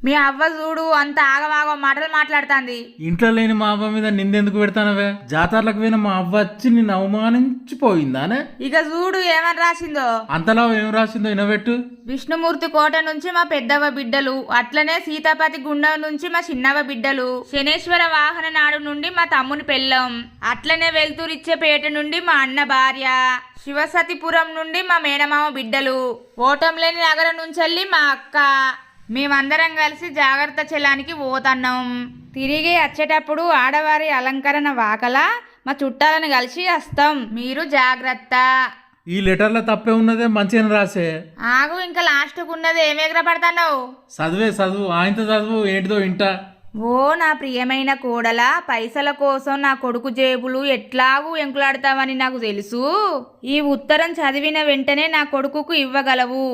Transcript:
మీ అవ్వ చూడు అంత ఆగమాగం మాటలు మాట్లాడుతాంది. ఇంట్లో లేని మా అవ్వ మీద నిందెందుకు పెడతానవే? జాతరలకు పోయిన మా అవ్వ వచ్చి నిన్ను అవమానించిపోయిందానే? ఇక చూడు ఏమని రాసిందో. అంతలా ఏం రాసిందో ఇనబెట్టు. విష్ణుమూర్తి కోట నుంచి మా పెద్దవ బిడ్డలు, అట్లనే సీతాపతి గుండం నుంచి మా చిన్నవ బిడ్డలు, శనేశ్వర వాహన నాడు నుండి మా తమ్ముని పెళ్ళం, అట్లనే వెల్తూరిచ్చేపేట నుండి మా అన్న భార్య, శివసతిపురం నుండి మా మేనమామ బిడ్డలు, ఓటంలేని నగరం నుంచి మా అక్క, మేమందరం కలిసి జాగ్రత్త చెలానికి పోతన్నాం. తిరిగి వచ్చేటప్పుడు ఆడవారి అలంకరణ వాకల మా చుట్టాలను కలిసి వస్తాం. మీరు జాగ్రత్త. ఈ లెటర్లో తప్పే ఉన్నదే, మంచిగా రాసే. ఆగు, ఇంకా లాస్ట్కు ఉన్నది ఏం ఎగరపడతావు? చదువు ఆయనతో చదువు ఏంటిదో ఇంటా. ఓ నా ప్రియమైన కోడల, పైసల కోసం నా కొడుకు జేబులు ఎట్లాగూ ఎంకులాడతావని నాకు తెలుసు. ఈ ఉత్తరం చదివిన వెంటనే నా కొడుకుకు ఇవ్వగలవు.